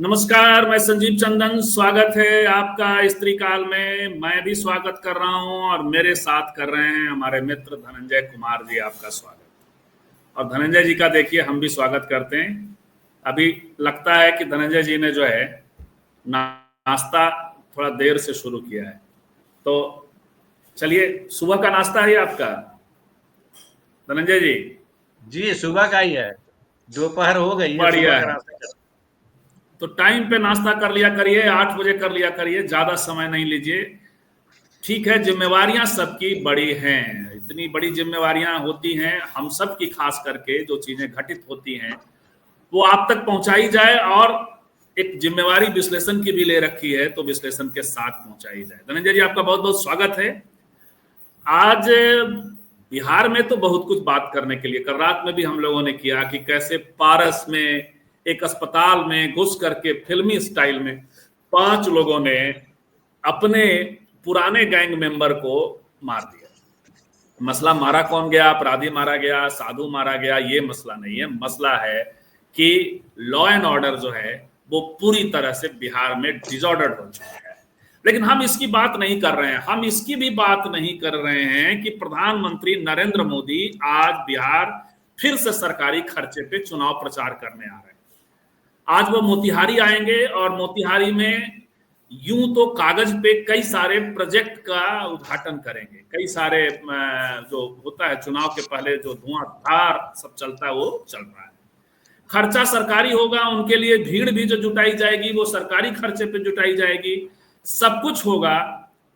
नमस्कार, मैं संजीव चंदन। स्वागत है आपका स्त्री काल में। मैं भी स्वागत कर रहा हूं और मेरे साथ कर रहे हैं हमारे मित्र धनंजय कुमार जी। आपका स्वागत। और धनंजय जी का देखिए हम भी स्वागत करते हैं। अभी लगता है कि धनंजय जी ने जो है नाश्ता थोड़ा देर से शुरू किया है, तो चलिए, सुबह का नाश्ता है आपका धनंजय जी? जी सुबह का ही है। दोपहर हो गई है, बढ़िया सुबह का है। नाश्ता कर। तो टाइम पे नाश्ता कर लिया करिए, 8 बजे कर लिया करिए, ज्यादा समय नहीं लीजिए। ठीक है, जिम्मेवारियां सबकी बड़ी हैं, इतनी बड़ी जिम्मेवारियां होती हैं हम सब की, खास करके जो चीजें घटित होती हैं वो आप तक पहुंचाई जाए, और एक जिम्मेवारी विश्लेषण की भी ले रखी है तो विश्लेषण के साथ पहुंचाई जाए। धनंजय जी, आपका बहुत बहुत स्वागत है। आज बिहार में तो बहुत कुछ बात करने के लिए, कल रात में भी हम लोगों ने किया कि कैसे पारस में एक अस्पताल में घुस करके फिल्मी स्टाइल में 5 लोगों ने अपने पुराने गैंग मेंबर को मार दिया। मसला मारा कौन गया, अपराधी मारा गया, साधु मारा गया, ये मसला नहीं है। मसला है कि लॉ एंड ऑर्डर जो है वो पूरी तरह से बिहार में डिसऑर्डर्ड हो चुका है। लेकिन हम इसकी बात नहीं कर रहे हैं। हम इसकी भी बात नहीं कर रहे हैं कि प्रधानमंत्री नरेंद्र मोदी आज बिहार फिर से सरकारी खर्चे पे चुनाव प्रचार करने आ रहे हैं। आज वो मोतिहारी आएंगे और मोतिहारी में यूं तो कागज पे कई सारे प्रोजेक्ट का उद्घाटन करेंगे। कई सारे जो होता है चुनाव के पहले जो धुआंधार सब चलता है वो चल रहा है। खर्चा सरकारी होगा, उनके लिए भीड़ भी जो जुटाई जाएगी वो सरकारी खर्चे पे जुटाई जाएगी। सब कुछ होगा,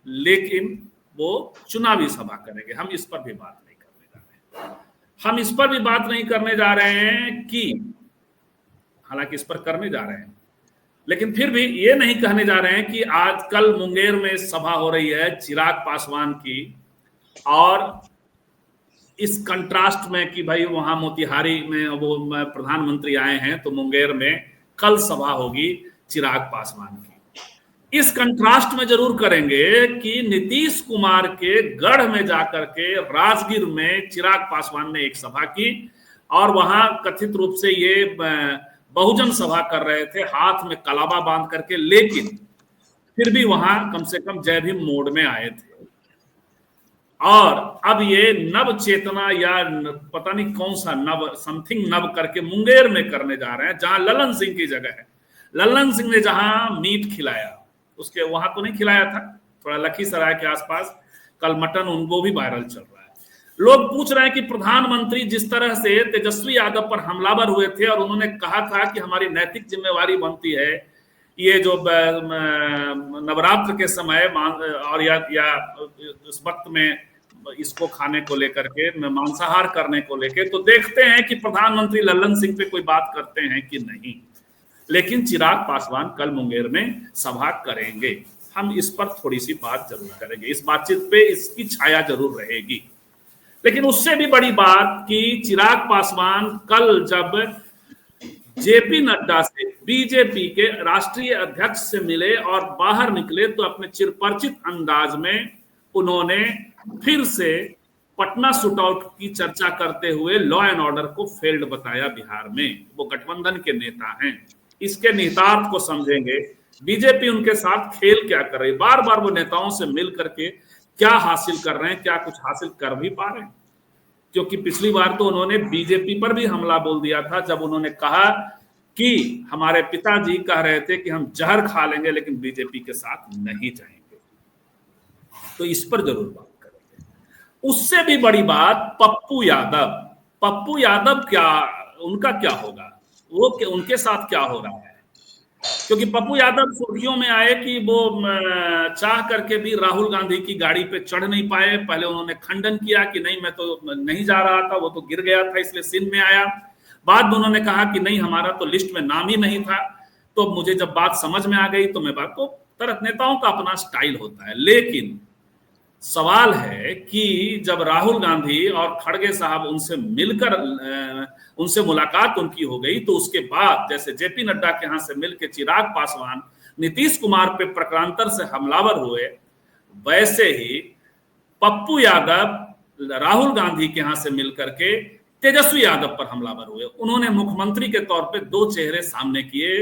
लेकिन वो चुनावी सभा करेंगे। हम इस पर भी बात नहीं करने जा रहे हैं। हम इस पर भी बात नहीं करने जा रहे हैं कि, हालांकि इस पर करने जा रहे हैं, लेकिन फिर भी ये नहीं कहने जा रहे हैं कि आज कल मुंगेर में सभा हो रही है चिराग पासवान की, और इस कंट्रास्ट में कि भाई वहां मोतिहारी में वो प्रधानमंत्री आए हैं तो मुंगेर में कल सभा होगी चिराग पासवान की। इस कंट्रास्ट में जरूर करेंगे कि नीतीश कुमार के गढ़ में जाकर के राजगीर में चिराग पासवान ने एक सभा की, और वहां कथित रूप से ये बहुजन सभा कर रहे थे हाथ में कलावा बांध करके, लेकिन फिर भी वहां कम से कम जय भीम मोड में आए थे। और अब ये नव चेतना या पता नहीं कौन सा नव समथिंग नव करके मुंगेर में करने जा रहे हैं, जहां ललन सिंह की जगह है। ललन सिंह ने जहां मीट खिलाया, उसके वहां तो नहीं खिलाया था, थोड़ा लखीसराय के आसपास कल मटन उनको भी वायरल चल रहा है। लोग पूछ रहे हैं कि प्रधानमंत्री जिस तरह से तेजस्वी यादव पर हमलावर हुए थे और उन्होंने कहा था कि हमारी नैतिक जिम्मेवारी बनती है ये जो नवरात्र के समय और या इस वक्त में इसको खाने को लेकर के, मांसाहार करने को लेकर, तो देखते हैं कि प्रधानमंत्री ललन सिंह पे कोई बात करते हैं कि नहीं। लेकिन चिराग पासवान कल मुंगेर में सभा करेंगे। हम इस पर थोड़ी सी बात जरूर करेंगे, इस बातचीत पे इसकी छाया जरूर रहेगी। लेकिन उससे भी बड़ी बात कि चिराग पासवान कल जब जेपी नड्डा से, बीजेपी के राष्ट्रीय अध्यक्ष से मिले और बाहर निकले, तो अपने चिरपरिचित अंदाज में उन्होंने फिर से पटना शूटआउट की चर्चा करते हुए लॉ एंड ऑर्डर को फेल्ड बताया बिहार में। वो गठबंधन के नेता हैं, इसके निहितार्थ को समझेंगे। बीजेपी उनके साथ खेल क्या कर रही, बार बार वो नेताओं से मिल करके क्या हासिल कर रहे हैं, क्या कुछ हासिल कर भी पा रहे हैं? क्योंकि पिछली बार तो उन्होंने बीजेपी पर भी हमला बोल दिया था, जब उन्होंने कहा कि हमारे पिताजी कह रहे थे कि हम जहर खा लेंगे लेकिन बीजेपी के साथ नहीं जाएंगे। तो इस पर जरूर बात करेंगे। उससे भी बड़ी बात पप्पू यादव। पप्पू यादव क्या, उनका क्या होगा, वो उनके साथ क्या हो रहा है? क्योंकि पप्पू यादव सुर्खियों में आए कि वो चाह करके भी राहुल गांधी की गाड़ी पे चढ़ नहीं पाए। पहले उन्होंने खंडन किया कि नहीं, मैं तो नहीं जा रहा था, वो तो गिर गया था इसलिए सीन में आया। बाद में उन्होंने कहा कि नहीं, हमारा तो लिस्ट में नाम ही नहीं था। तो मुझे जब बात समझ में आ गई तो मैं बात को, तरह नेताओं का अपना स्टाइल होता है। लेकिन सवाल है कि जब राहुल गांधी और खड़गे साहब उनसे मिलकर उनसे मुलाकात उनकी हो गई, तो उसके बाद जैसे जेपी नड्डा के यहां से मिलकर चिराग पासवान नीतीश कुमार पे प्रक्रांतर से हमलावर हुए, वैसे ही पप्पू यादव राहुल गांधी के यहां से मिलकर के तेजस्वी यादव पर हमलावर हुए। उन्होंने मुख्यमंत्री के तौर पे 2 चेहरे सामने किए,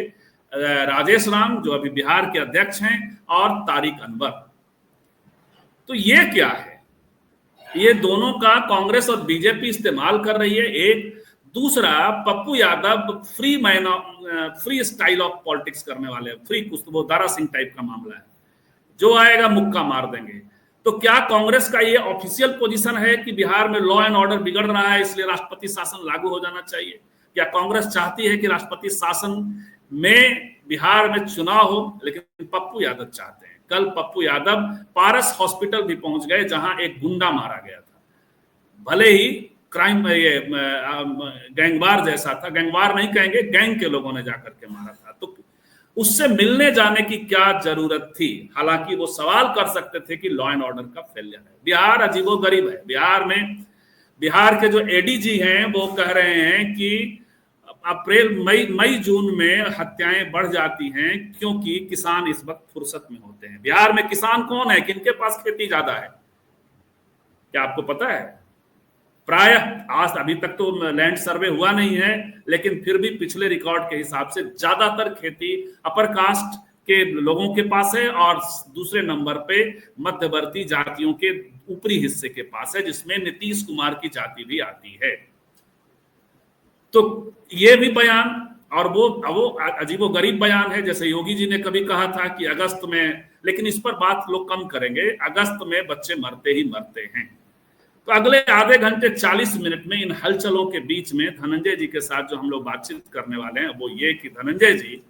राजेश राम जो अभी बिहार के अध्यक्ष हैं, और तारिक अनवर। तो ये क्या है, ये दोनों का कांग्रेस और बीजेपी इस्तेमाल कर रही है। एक दूसरा, Pappu Yadav free style of politics करने वाले हैं, फ्री, कुछ तो वो दारा सिंह टाइप का मामला है, जो आएगा मुक्का मार देंगे। तो क्या कांग्रेस का ये ऑफिशियल पोजीशन है कि बिहार में लॉ एंड ऑर्डर बिगड़ रहा है, इसलिए राष्ट्रपति शासन लागू हो जाना चाहिए? क्या कांग्रेस चाहती है कि राष्ट्रपति शासन में बिहार में चुनाव हो? लेकिन पप्पू यादव चाहते हैं। कल पप्पू यादव पारस हॉस्पिटल भी पहुंच गए, जहां एक गुंडा मारा गया था। भले ही क्राइम, ये गैंगवार जैसा था, गैंगवार नहीं कहेंगे, गैंग के लोगों ने जाकर के मारा था। तो उससे मिलने जाने की क्या जरूरत थी? हालांकि वो सवाल कर सकते थे कि लॉ एंड ऑर्डर का फेलियर है। बिहार अजीबोगरीब है। बिहार में, बिहार के जो एडीजी हैं वो कह रहे हैं कि अप्रैल मई जून में हत्याएं बढ़ जाती हैं क्योंकि किसान इस वक्त फुर्सत में होते हैं। बिहार में किसान कौन है, किनके पास खेती ज्यादा है, क्या आपको पता है? प्राय, आज अभी तक तो लैंड सर्वे हुआ नहीं है, लेकिन फिर भी पिछले रिकॉर्ड के हिसाब से ज्यादातर खेती अपर कास्ट के लोगों के पास है, और दूसरे नंबर पे मध्यवर्ती जातियों के ऊपरी हिस्से के पास है, जिसमें नीतीश कुमार की जाति भी आती है। तो ये भी बयान, और वो अजीबोगरीब बयान है। जैसे योगी जी ने कभी कहा था कि अगस्त में, लेकिन इस पर बात लोग कम करेंगे, अगस्त में बच्चे मरते ही मरते हैं। तो अगले आधे घंटे 40 मिनट में इन हलचलों के बीच में धनंजय जी के साथ जो हम लोग बातचीत करने वाले हैं वो ये कि धनंजय जी,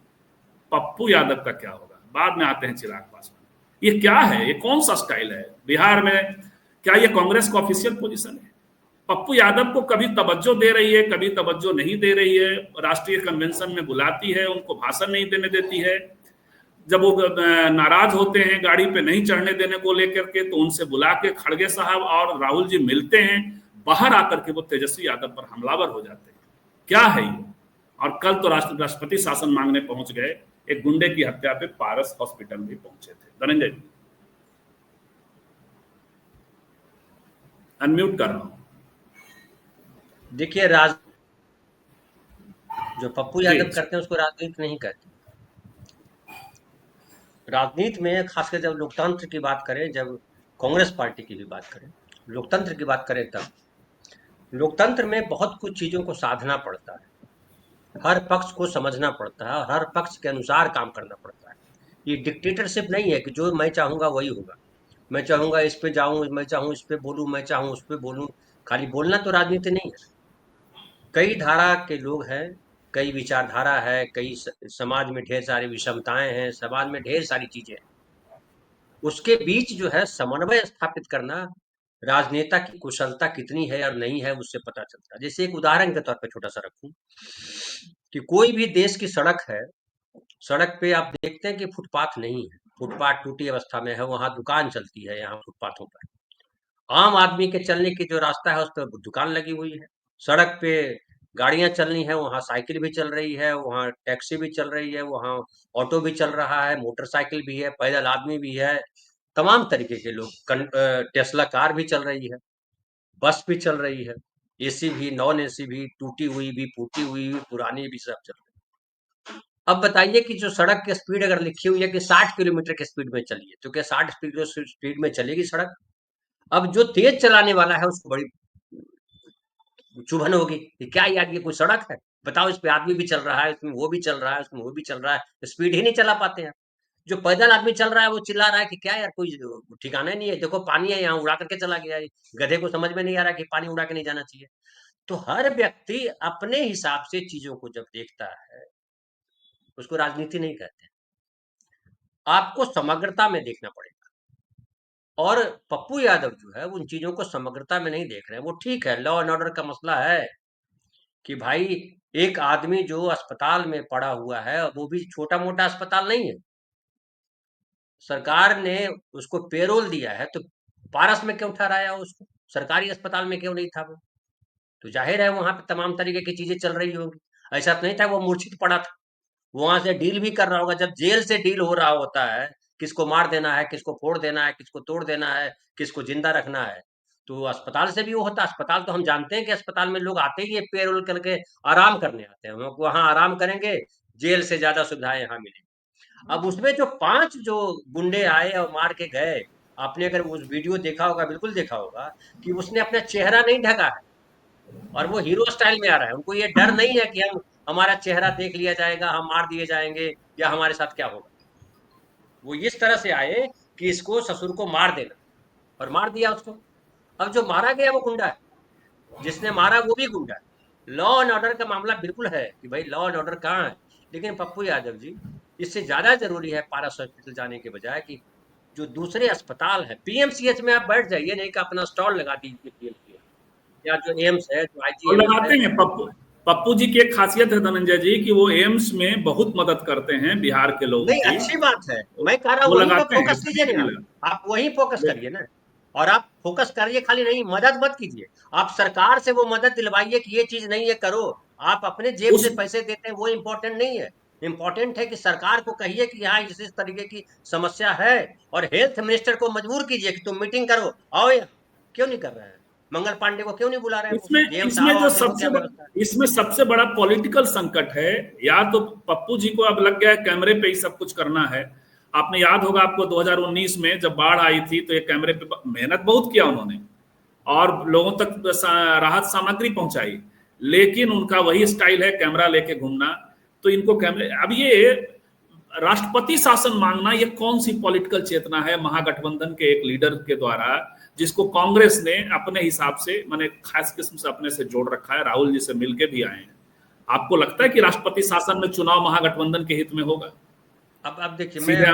पप्पू यादव का क्या होगा? बाद में आते हैं चिराग पासवान। ये क्या है, ये कौन सा स्टाइल है बिहार में? क्या ये कांग्रेस का ऑफिशियल पोजीशन है? पप्पू यादव को कभी तवज्जो दे रही है, कभी तवज्जो नहीं दे रही है। राष्ट्रीय कन्वेंशन में बुलाती है, उनको भाषण नहीं देने देती है। जब वो नाराज होते हैं गाड़ी पे नहीं चढ़ने देने को लेकर के, तो उनसे बुला के खड़गे साहब और राहुल जी मिलते हैं, बाहर आकर के वो तेजस्वी यादव पर हमलावर हो जाते हैं। क्या है ये? और कल तो राष्ट्रपति शासन मांगने पहुंच गए, एक गुंडे की हत्या पे पारस हॉस्पिटल भी पहुंचे थे। धनंजय जी, अनम्यूट कर रहा हूं। देखिए, जो पप्पू यादव करते हैं उसको राजनीति नहीं कहते। राजनीति में खासकर जब लोकतंत्र की बात करें, जब कांग्रेस पार्टी की भी बात करें, लोकतंत्र की बात करें, तब लोकतंत्र में बहुत कुछ चीजों को साधना पड़ता है, हर पक्ष को समझना पड़ता है, हर पक्ष के अनुसार काम करना पड़ता है। ये डिक्टेटरशिप नहीं है कि जो मैं चाहूंगा वही होगा। मैं चाहूंगा इस पे जाऊं, मैं चाहूं इस पे बोलूं, मैं चाहूं उस पे बोलूं। खाली बोलना तो राजनीति नहीं है। कई धारा के लोग हैं, कई विचारधारा है, कई समाज में ढेर सारी विषमताएं हैं, समाज में ढेर सारी चीजें हैं। उसके बीच जो है समन्वय स्थापित करना, राजनेता की कुशलता कितनी है और नहीं है, उससे पता चलता है। जैसे एक उदाहरण के तौर पे छोटा सा रखूं कि कोई भी देश की सड़क है, सड़क पे आप देखते हैं कि फुटपाथ नहीं है, फुटपाथ टूटी अवस्था में है, वहां दुकान चलती है। यहाँ फुटपाथों पर आम आदमी के चलने की जो रास्ता है उस पर दुकान लगी हुई है। सड़क पे गाड़ियां चलनी है, वहां साइकिल भी चल रही है, वहां टैक्सी भी चल रही है, वहां ऑटो भी चल रहा है, मोटरसाइकिल भी है, पैदल आदमी भी है, तमाम तरीके के लोग। टेस्ला कार भी चल रही है, बस भी चल रही है, एसी भी, नॉन एसी भी, टूटी हुई भी, फूटी हुई भी, पुरानी भी, सब चल रही है। अब बताइए कि जो सड़क की स्पीड अगर लिखी हुई है कि 60 किलोमीटर की स्पीड में चलिए, तो क्या 60 स्पीड में चलेगी सड़क? अब जो तेज चलाने वाला है उसको बड़ी चुभन होगी कि क्या यार, ये कोई सड़क है? बताओ, इस पे आदमी भी चल रहा है, इसमें वो भी चल रहा है, इसमें वो भी चल रहा है, स्पीड ही नहीं चला पाते हैं। जो पैदल आदमी चल रहा है वो चिल्ला रहा है कि क्या यार, कोई ठिकाना ही नहीं है, देखो पानी है यहाँ, उड़ा करके चला गया है। गधे को समझ में नहीं आ रहा कि पानी उड़ा के नहीं जाना चाहिए। तो हर व्यक्ति अपने हिसाब से चीजों को जब देखता है, उसको राजनीति नहीं कहते। आपको समग्रता में देखना पड़ेगा। और पप्पू यादव जो है उन चीजों को समग्रता में नहीं देख रहे हैं। वो ठीक है, लॉ एंड ऑर्डर का मसला है कि भाई एक आदमी जो अस्पताल में पड़ा हुआ है, वो भी छोटा मोटा अस्पताल नहीं है, सरकार ने उसको पेरोल दिया है, तो पारस में क्यों ठहराया उसको? सरकारी अस्पताल में क्यों नहीं था वो? तो जाहिर है वहां पे तमाम तरीके की चीजें चल रही होंगी। ऐसा तो नहीं था वो मूर्छित पड़ा था, वहां से डील भी कर रहा होगा। जब जेल से डील हो रहा होता है, किसको मार देना है, किसको फोड़ देना है, किसको तोड़ देना है, किसको जिंदा रखना है, तो अस्पताल से भी वो होता है। अस्पताल तो हम जानते हैं कि अस्पताल में लोग आते ही पेरोल करके आराम करने आते हैं, वहां आराम करेंगे, जेल से ज्यादा सुविधाएं यहाँ मिलेंगी। अब उसमें जो 5 जो गुंडे आए और मार के गए, आपने अगर उस वीडियो देखा होगा, बिल्कुल देखा होगा कि उसने अपना चेहरा नहीं ढका है और वो हीरो स्टाइल में आ रहा है। उनको ये डर नहीं है कि हम हमारा चेहरा देख लिया जाएगा, हम मार दिए जाएंगे या हमारे साथ क्या होगा। वो इस तरह से आए कि इसको ससुर को मार देना, और मार दिया उसको। अब जो मारा गया वो गुंडा है, जिसने मारा वो भी गुंडा है। लॉ एंड ऑर्डर का मामला बिल्कुल है कि भाई लॉ एंड ऑर्डर कहाँ है, लेकिन पप्पू यादव जी, इससे ज्यादा जरूरी है पारस हॉस्पिटल जाने के बजाय कि जो दूसरे अस्पताल है, पीएमसीएच में आप बैठ जाइए, नहीं कि अपना स्टॉल लगा दीजिए पीएमसीएच, या जो एम्स है, जो और आईजीएमएस है। लगाते हैं। पप्पू पप्पू जी की एक खासियत है धनंजय जी कि वो एम्स में बहुत मदद करते हैं बिहार के लोगों नहीं, की। अच्छी बात है, मैं कह रहा हूँ वो वहीं पे लगाते हैं, फोकस ऐसा कीजिए नहीं ना, कि नहीं आप वहीं फोकस लगाते। करिए ना। और आप फोकस करिए, खाली नहीं मदद मत कीजिए, आप सरकार से वो मदद दिलवाइए कि ये चीज नहीं है करो। आप अपने जेब उस से पैसे देते हैं वो इम्पोर्टेंट नहीं है। इम्पोर्टेंट है कि सरकार को कहिए कि यहाँ इस तरीके की समस्या है, और हेल्थ मिनिस्टर को मजबूर कीजिए कि तुम मीटिंग करो, आओ यहाँ। क्यों नहीं कर रहे हैं? मंगल पांडे को क्यों नहीं बुला रहे हैं वो, इसमें एम्स इसमें आओ, जो आप देखो क्या व्यवस्था है। इसमें सबसे बड़ा पॉलिटिकल संकट है। या तो पप्पू जी को अब लग गया है कैमरे पे ही सब कुछ करना है। आपने याद होगा, आपको 2019 में जब बाढ़ आई थी तो ये कैमरे पे मेहनत बहुत किया उन्होंने और लोगों तक राहत सामग्री पहुंचाई, लेकिन उनका वही स्टाइल है कैमरा लेके घूमना। तो इनको कैमरे, अब ये राष्ट्रपति शासन मांगना, ये कौन सी पॉलिटिकल चेतना है महागठबंधन के एक लीडर के द्वारा, जिसको कांग्रेस ने अपने हिसाब से माने खास किस्म से अपने से जोड़ रखा है, राहुल जी से मिलके भी आए हैं। आपको लगता है कि देखिए, राष्ट्रपति शासन में चुनाव महागठबंधन के हित में होगा? अब देखिए, सीधे आप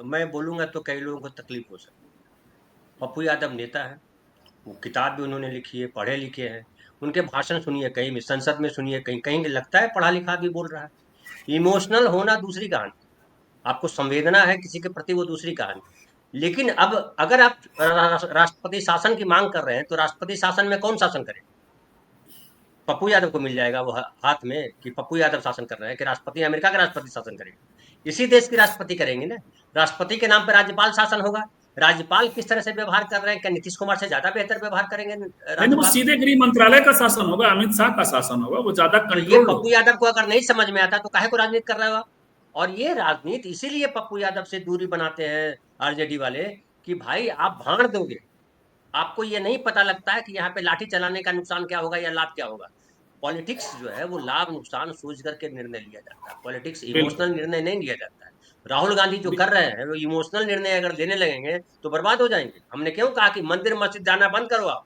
मैं बोलूंगा तो कई लोगों को तकलीफ हो सकती है। पप्पू यादव नेता है, वो किताब भी उन्होंने लिखी है, पढ़े लिखे हैं, उनके भाषण सुनिए, कहीं भी संसद में सुनिए, कहीं कहीं लगता है पढ़ा लिखा भी बोल रहा है। इमोशनल होना दूसरी कहानी, आपको संवेदना है किसी के प्रति, वो दूसरी कहानी। लेकिन अब अगर आप राष्ट्रपति शासन की मांग कर रहे हैं, तो राष्ट्रपति शासन में कौन शासन करे? पप्पू यादव को मिल जाएगा वो हाथ में कि पप्पू यादव शासन कर रहे हैं, कि राष्ट्रपति अमेरिका का राष्ट्रपति शासन करेगा? इसी देश की राष्ट्रपति करेंगे ना। राष्ट्रपति के नाम पर राज्यपाल शासन होगा। राज्यपाल किस तरह से व्यवहार कर रहे हैं, क्या नीतीश कुमार से ज्यादा बेहतर व्यवहार करेंगे नहीं, वो राज्यपाल? सीधे गृह मंत्रालय का शासन होगा, अमित शाह का शासन होगा, वो ज्यादा तो ये कंट्रोल्ड पप्पू होगा। यादव को अगर नहीं समझ में आता तो काहे को राजनीति कर रहे हो आप? और ये राजनीति इसीलिए पप्पू यादव से दूरी बनाते हैं आरजेडी वाले, कि भाई आप भाड़ दोगे, आपको ये नहीं पता लगता है कि यहाँ पे लाठी चलाने का नुकसान क्या होगा या लाभ क्या होगा। पॉलिटिक्स जो है वो लाभ नुकसान सोच करके निर्णय लिया जाता है, पॉलिटिक्स बिल्कुल। इमोशनल निर्णय नहीं लिया जाता है। राहुल गांधी जो कर रहे हैं वो इमोशनल निर्णय अगर लेने लगेंगे तो बर्बाद हो जाएंगे। हमने क्यों कहा कि मंदिर मस्जिद जाना बंद करो आप?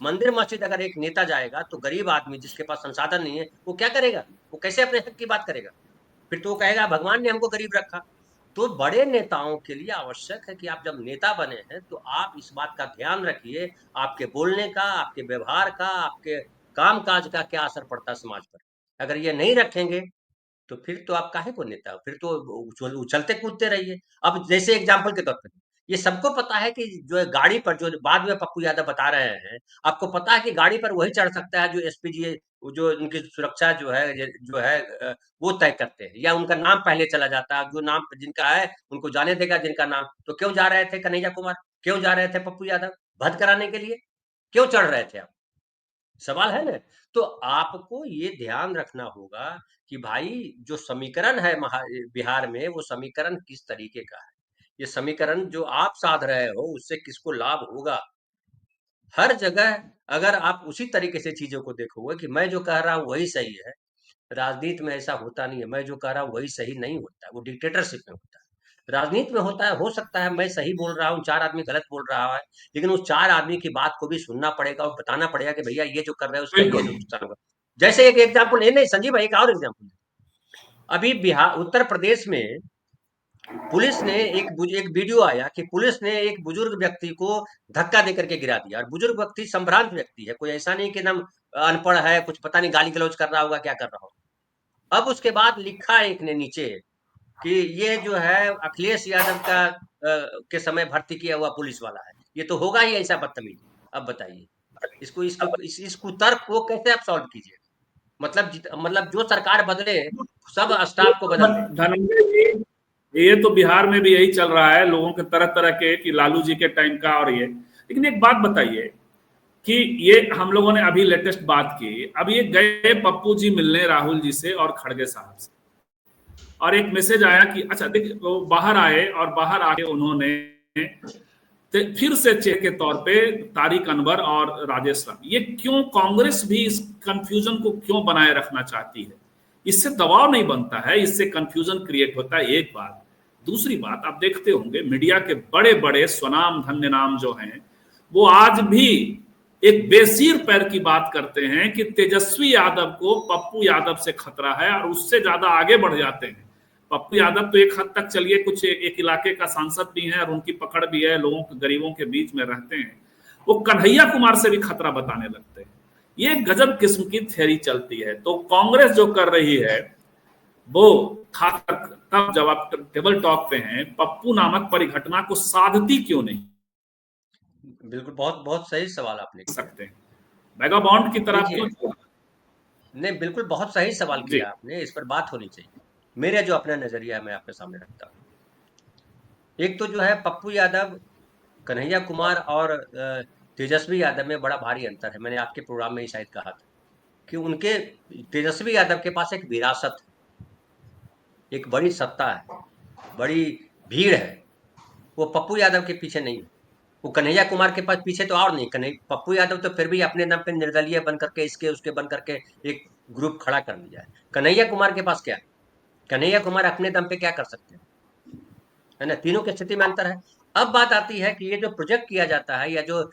मंदिर मस्जिद अगर एक नेता जाएगा तो गरीब आदमी जिसके पास संसाधन नहीं है वो क्या करेगा? वो कैसे अपने हक की बात करेगा? फिर तो वो कहेगा भगवान ने हमको गरीब रखा। तो बड़े नेताओं के लिए आवश्यक है कि आप जब नेता बने हैं तो आप इस बात का ध्यान रखिए, आपके बोलने का, आपके व्यवहार का, आपके काम काज का क्या असर पड़ता है समाज पर। अगर ये नहीं रखेंगे तो फिर तो आप काहे को नेता हो? फिर तो उछलते कूदते रहिए। अब जैसे एग्जाम्पल के तौर पर, ये सबको पता है कि जो है गाड़ी पर, जो बाद में पप्पू यादव बता रहे हैं, आपको पता है कि गाड़ी पर वही चढ़ सकता है जो एसपीजी, जो उनकी सुरक्षा जो है, जो है वो तय करते हैं, या उनका नाम पहले चला जाता है, जो नाम जिनका है उनको जाने देगा जिनका नाम। तो क्यों जा रहे थे कन्हैया कुमार, क्यों जा रहे थे पप्पू यादव भद कराने के लिए? क्यों चढ़ रहे थे आप? सवाल है ना। तो आपको ये ध्यान रखना होगा कि भाई जो समीकरण है बिहार में, वो समीकरण किस तरीके का है। ये समीकरण जो आप साध रहे हो उससे किसको लाभ होगा? हर जगह अगर आप उसी तरीके से चीजों को देखोगे कि मैं जो कह रहा हूँ वही सही है, राजनीति में ऐसा होता नहीं है। मैं जो कह रहा हूँ वही सही नहीं होता है, वो डिक्टेटरशिप में होता है। राजनीति में होता है, हो सकता है मैं सही बोल रहा हूँ, 4 आदमी गलत बोल रहा है, लेकिन उस 4 आदमी की बात को भी सुनना पड़ेगा और बताना पड़ेगा कि भैया ये जो कर रहे हो उसका ये बिल्कुल। नुकसान होगा। जैसे एक एग्जाम्पल, नहीं संजीव भाई, एक और एग्जाम्पल। अभी बिहार, उत्तर प्रदेश में पुलिस ने एक वीडियो आया कि पुलिस ने एक बुजुर्ग व्यक्ति को धक्का देकर के गिरा दिया, और बुजुर्ग व्यक्ति संभ्रांत व्यक्ति है, कोई ऐसा नहीं कि एकदम अनपढ़ है, कुछ पता नहीं गाली गलौज कर रहा होगा, क्या कर रहा होगा। अब उसके बाद लिखा एक ने नीचे कि ये जो है अखिलेश यादव का के समय भर्ती किया हुआ पुलिस वाला है, ये तो होगा ही ऐसा बदतमीज। अब बताइए, इस कुतर्क को कैसे आप सॉल्व कीजिए? मतलब मतलब जो सरकार बदले सब स्टाफ को बदल दे। धनंजय जी, ये तो बिहार में भी यही चल रहा है, लोगों के तरह तरह के कि लालू जी के टाइम का और ये। लेकिन एक बात बताइए कि ये हम लोगों ने अभी लेटेस्ट बात की, अब ये गए पप्पू जी मिलने राहुल जी से और खड़गे साहब से, और एक मैसेज आया कि अच्छा देखिए वो बाहर आए और बाहर आके उन्होंने फिर से चेहरे के तौर पे तारिक अनवर और राजेश रानी, ये क्यों कांग्रेस भी इस कंफ्यूजन को क्यों बनाए रखना चाहती है? इससे दबाव नहीं बनता है, इससे कंफ्यूजन क्रिएट होता है। एक बात, दूसरी बात, आप देखते होंगे मीडिया के बड़े बड़े स्वनाम धन्य नाम जो हैं वो आज भी एक बेसिर पैर की बात करते हैं कि तेजस्वी यादव को पप्पू यादव से खतरा है और उससे ज्यादा आगे बढ़ जाते हैं। पप्पू यादव तो एक हद तक चलिए कुछ एक इलाके का सांसद भी है और उनकी पकड़ भी है, लोगों के गरीबों के बीच में रहते हैं, वो कन्हैया कुमार से भी खतरा बताने लगते हैं। ये गजब किस्म की थ्योरी चलती है। तो कांग्रेस जो कर रही है वो खाकर तब जब आप टेबल टॉक पे हैं, पप्पू नामक परिघटना को साधती क्यों नहीं बिल्कुल, बहुत बहुत सही सवाल आपने किया। सकते हैं? मेगा बॉन्ड की तरफ देखिए, क्यों छोड़ा? नहीं, बिल्कुल बहुत सही सवाल जी। किया आपने, इस पर बात होनी चाहिए। मेरा जो अपना नजरिया है मैं आपके सामने रखता हूँ। एक तो जो है पप्पू यादव, कन्हैया कुमार और तेजस्वी यादव में बड़ा भारी अंतर है। मैंने आपके प्रोग्राम में ही शायद कहा था कि उनके, तेजस्वी यादव के पास एक विरासत है, एक बड़ी सत्ता है, बड़ी भीड़ है। वो पप्पू यादव के पीछे नहीं है। वो कन्हैया कुमार के पास पीछे तो और नहीं, कन्हैया पप्पू यादव तो फिर भी अपने दम पे निर्दलीय बन करके, इसके उसके बन करके एक ग्रुप खड़ा कर दिया है। कन्हैया कुमार के पास क्या है? कन्हैया कुमार अपने दम पे क्या कर सकते हैं? है ना, तीनों की स्थिति में अंतर है। अब बात आती है कि ये जो प्रोजेक्ट किया जाता है या जो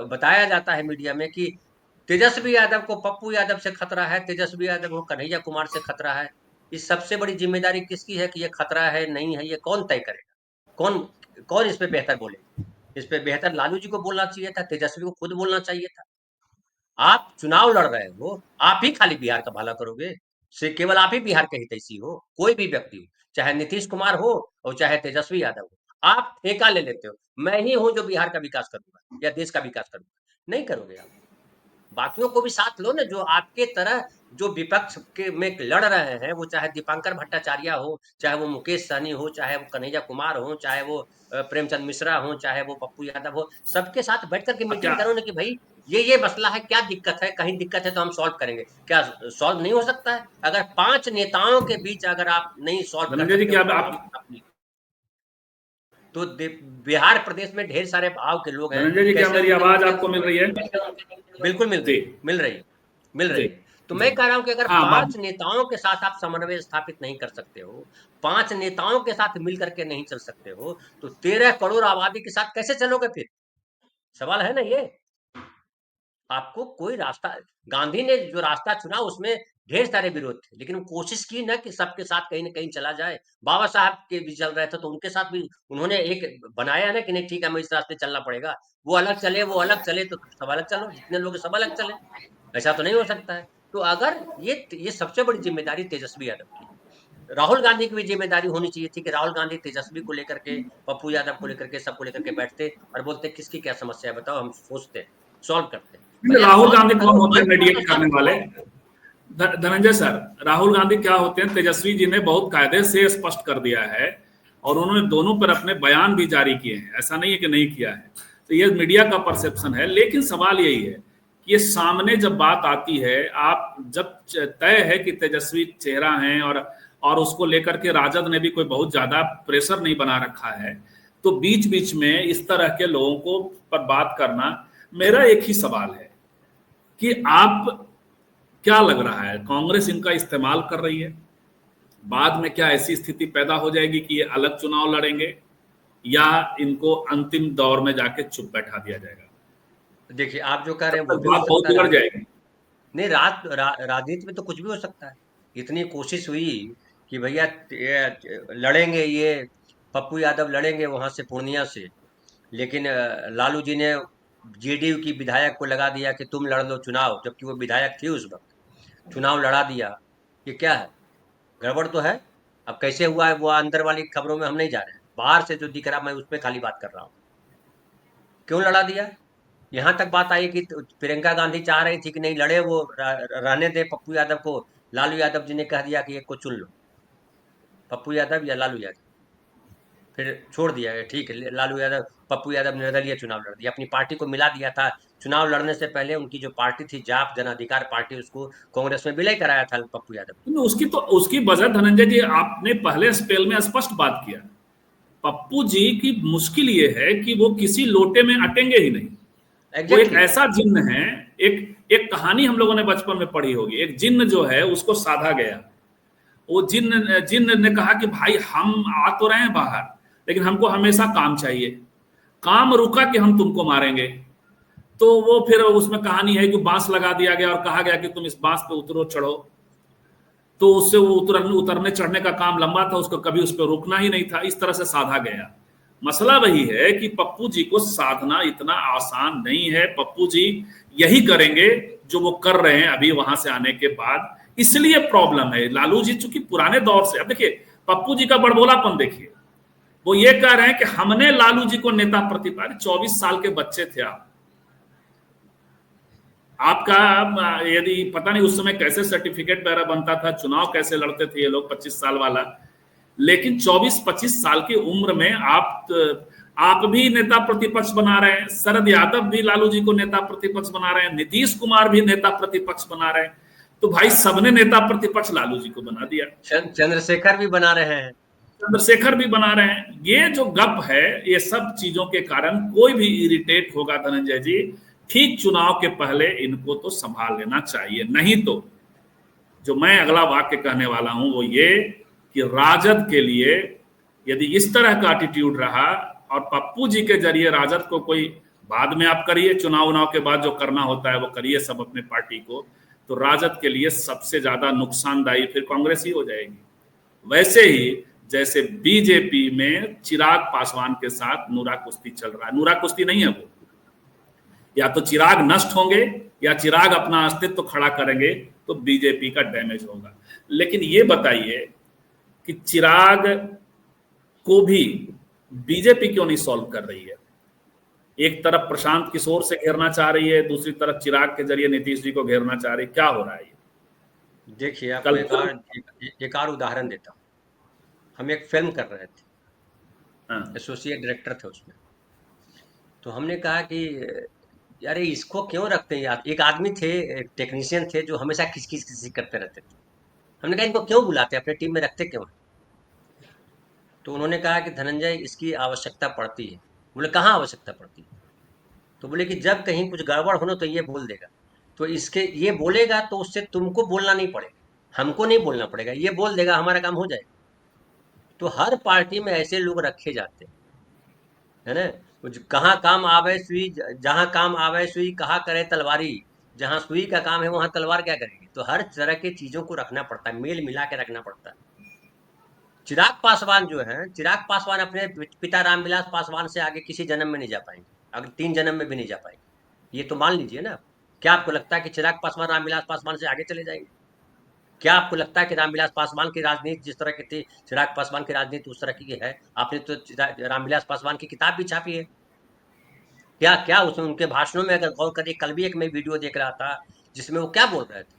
बताया जाता है मीडिया में कि तेजस्वी यादव को पप्पू यादव से खतरा है, तेजस्वी यादव को कन्हैया कुमार से खतरा है। इस सबसे बड़ी जिम्मेदारी किसकी है कि ये खतरा है नहीं है, ये कौन तय करेगा? कौन कौन इस पे बेहतर बोलेगा? इस पे बेहतर लालू जी को बोलना चाहिए था, तेजस्वी को खुद बोलना चाहिए था। आप चुनाव लड़ रहे हो, आप ही खाली बिहार का भला करोगे, से केवल आप ही बिहार के हितैषी हो, कोई भी व्यक्ति हो, चाहे नीतीश कुमार हो और चाहे तेजस्वी यादव हो। आप ठेका ले लेते हो, मैं ही हूं जो बिहार का विकास करूंगा या देश का विकास करूंगा। नहीं करोगे आप। बाकियों को भी साथ लो ना, जो आपके तरह जो विपक्ष के में लड़ रहे हैं, वो चाहे दीपांकर भट्टाचार्य हो, चाहे वो मुकेश सहनी हो, चाहे वो कन्हैया कुमार हो, चाहे वो प्रेमचंद मिश्रा हो, चाहे वो पप्पू यादव हो, सबके साथ बैठ करके क्या मीटिंग करो ना कि भाई ये मसला है, क्या दिक्कत है, कहीं दिक्कत है तो हम सॉल्व करेंगे। क्या सॉल्व नहीं हो सकता है? अगर 5 नेताओं के बीच अगर आप नहीं सॉल्व कर धनंजय जी, सकते क्या हो आप प्रॉब्लम अपनी, तो बिहार प्रदेश में ढेर सारे भाव के लोग हैं, धनंजय जी, क्या कैसे मेरी उनके आवाज आपको मुख्यमंत्री? मिल रही है? बिल्कुल मिल रही जी। है, मिल रही है, मिल जी। रही है। तो जी। मैं कह रहा हूं कि अगर हाँ, 5 नेताओं के साथ आप समन्वय स्थापित नहीं कर सकते हो, 5 नेताओं के साथ मिल करके नहीं चल सकते हो, तो 13 करोड़ आबादी के साथ कैसे चलोगे फिर? सवाल है ना ये। आपको कोई रास्ता, गांधी ने जो रास्ता चुना उसमें ढेर सारे विरोध थे, लेकिन वो कोशिश की ना कि सबके साथ कहीं ना कहीं चला जाए। बाबा साहब के भी चल रहे थे तो उनके साथ भी उन्होंने एक बनाया ना कि नहीं ठीक है, हमें इस रास्ते चलना पड़ेगा। वो अलग चले, वो अलग चले, तो सब अलग चलो, जितने लोग हैं सब अलग चले। ऐसा तो नहीं हो सकता है। तो अगर ये सबसे बड़ी जिम्मेदारी तेजस्वी यादव की है। राहुल गांधी की भी जिम्मेदारी होनी चाहिए थी कि राहुल गांधी तेजस्वी को लेकर के, पप्पू यादव को लेकर के, सबको लेकर के बैठते और बोलते किसकी क्या समस्या है बताओ, हम सोचते हैं, सॉल्व करते हैं। भैया राहुल सॉल्व गांधी कौन करो, होते हैं हल करो तो मीडिएट करने सब। वाले? धनंजय सर, राहुल गांधी क्या होते हैं? तेजस्वी जी ने बहुत कायदे से स्पष्ट कर दिया है और उन्होंने दोनों पर अपने बयान भी जारी किए हैं, ऐसा नहीं है कि नहीं किया है। तो ये मीडिया का परसेप्शन है, लेकिन सवाल यही है कि ये सामने जब बात आती है, आप जब तय है कि तेजस्वी चेहरा हैं और उसको लेकर के राजद ने भी कोई बहुत ज्यादा प्रेशर नहीं बना रखा है, तो बीच बीच में इस तरह के लोगों को पर बात करना, मेरा एक ही सवाल है कि आप, क्या लग रहा है कांग्रेस इनका इस्तेमाल कर रही है? बाद में क्या ऐसी स्थिति पैदा हो जाएगी कि ये अलग चुनाव लड़ेंगे या इनको अंतिम दौर में जाके चुप बैठा दिया जाएगा? देखिए, आप जो कह तब रहे हैं वो तक भी हो बात बहुत सकता है बिगड़ राजनीति। जाएगी। नहीं, राजनीति में तो कुछ भी हो सकता है। इतनी कोशिश हुई कि भैया लड़ेंगे ये, पप्पू यादव लड़ेंगे वहां से पूर्णिया से, लेकिन लालू जी ने जेडीयू की विधायक को लगा दिया कि तुम लड़ लो चुनाव, जबकि वो विधायक थी उस वक्त। चुनाव लड़ा दिया। ये क्या है? गड़बड़ तो है। अब कैसे हुआ है वो अंदर वाली खबरों में हम नहीं जा रहे हैं, बाहर से जो दिख रहा मैं उस पर खाली बात कर रहा हूँ। क्यों लड़ा दिया? यहाँ तक बात आई कि प्रियंका गांधी चाह रही थी कि नहीं लड़े वो, रहने दे पप्पू यादव को। लालू यादव जी ने कह दिया कि एक को चुन लो, पप्पू यादव या लालू यादव। फिर छोड़ दिया गया, ठीक है, लालू यादव, पप्पू यादव निर्दलीय चुनाव लड़ दिया, अपनी पार्टी को मिला दिया था चुनाव लड़ने से पहले उनकी जो पार्टी थी जाप जन अधिकार पार्टी, उसको कांग्रेस में विलय कराया था पप्पू यादव। उसकी वजह धनंजय जी आपने पहले स्पेल में स्पष्ट बात किया। पप्पू जी की मुश्किल ये है कि वो किसी लोटे में अटेंगे ही नहीं। वो एक एग्जैक्टली। ऐसा जिन्न है, एक एक कहानी हम लोगों ने बचपन में पढ़ी होगी, एक जिन्न जो है उसको साधा गया। वो जिन्न जिन्न ने कहा कि भाई हम आ तो रहे हैं बाहर, लेकिन हमको हमेशा काम चाहिए, काम रुका कि हम तुमको मारेंगे। तो वो फिर उसमें कहानी है कि बांस लगा दिया गया और कहा गया कि तुम इस बांस पे उतरो चढ़ो। तो उससे वो उतरने चढ़ने का काम लंबा था, उसको कभी उस पर रुकना ही नहीं था, इस तरह से साधा गया। मसला वही है कि पप्पू जी को साधना इतना आसान नहीं है। पप्पू जी यही करेंगे जो वो कर रहे हैं अभी वहां से आने के बाद, इसलिए प्रॉब्लम है। लालू जी चूंकि पुराने दौर से, अब देखिए पप्पू जी का बड़बोलापन देखिए, वो ये कह रहे हैं कि हमने लालू जी को नेता प्रतिपक्ष, 24 साल के बच्चे थे आप, आपका यदि पता नहीं उस समय कैसे सर्टिफिकेट वगैरह बनता था, चुनाव कैसे लड़ते थे ये लोग 25 साल वाला, लेकिन 24-25 साल की उम्र में आप भी नेता प्रतिपक्ष बना रहे हैं, शरद यादव भी लालू जी को नेता प्रतिपक्ष बना रहे हैं, नीतीश कुमार भी नेता प्रतिपक्ष बना रहे हैं। तो भाई सबने नेता प्रतिपक्ष लालू जी को बना दिया, चंद्रशेखर भी बना रहे हैं, चंद्रशेखर भी बना रहे हैं। ये जो गप है, ये सब चीजों के कारण कोई भी इरिटेट होगा धनंजय जी, ठीक चुनाव के पहले इनको तो संभाल लेना चाहिए। नहीं तो जो मैं अगला वाक्य कहने वाला हूं वो ये कि राजद के लिए यदि इस तरह का एटीट्यूड रहा और पप्पू जी के जरिए राजद को कोई, बाद में आप करिए चुनाव के बाद जो करना होता है वो करिए सब अपने पार्टी को, तो राजद के लिए सबसे ज्यादा नुकसानदायी फिर कांग्रेस ही हो जाएगी। वैसे ही जैसे बीजेपी में चिराग पासवान के साथ नूरा कुश्ती चल रहा है, नूरा कुश्ती नहीं है वो, या तो चिराग नष्ट होंगे या चिराग अपना अस्तित्व खड़ा करेंगे तो बीजेपी का डैमेज होगा। लेकिन ये बताइए कि चिराग को भी बीजेपी क्यों नहीं सॉल्व कर रही है? एक तरफ प्रशांत किशोर से घेरना चाह रही है, दूसरी तरफ चिराग के जरिए नीतीश जी को घेरना चाह रही है, क्या हो रहा है? देखिए आपको एक और उदाहरण देता हूँ। हम एक फिल्म कर रहे थे, एसोसिएट डायरेक्टर थे उसमें, तो हमने कहा कि यार इसको क्यों रखते हैं यार। एक आदमी थे, एक टेक्नीशियन थे जो हमेशा किसी करते रहते थे। हमने कहा इनको क्यों बुलाते, अपने टीम में रखते क्यों? तो उन्होंने कहा कि धनंजय इसकी आवश्यकता पड़ती है। बोले कहाँ आवश्यकता पड़ती है? तो बोले कि जब कहीं कुछ गड़बड़ हो ना तो ये बोल देगा, तो इसके ये बोलेगा तो उससे तुमको बोलना नहीं पड़ेगा, हमको नहीं बोलना पड़ेगा, ये बोल देगा हमारा काम हो जाएगा। तो हर पार्टी में ऐसे लोग रखे जाते हैं, है ना। कहाँ काम आवे सुई, जहाँ काम आवे सुई कहाँ करे तलवारी, जहाँ सुई का काम है वहां तलवार क्या करेगी। तो हर तरह की चीजों को रखना पड़ता है, मेल मिला के रखना पड़ता है। चिराग पासवान जो है, चिराग पासवान अपने पिता रामविलास पासवान से आगे किसी जन्म में नहीं जा पाएंगे, अगर 3 जन्म में भी नहीं जा पाएंगे, ये तो मान लीजिए ना। क्या आपको लगता है कि चिराग पासवान रामविलास पासवान से आगे चले जाएंगे? क्या आपको लगता है कि रामविलास पासवान की राजनीति जिस तरह की थी, चिराग पासवान की राजनीति उस तरह की है? आपने तो रामविलास पासवान की किताब भी छापी है, क्या क्या उसमें उनके भाषणों में अगर गौर करिए, कल भी एक मैं वीडियो देख रहा था जिसमें वो क्या बोल रहे थे,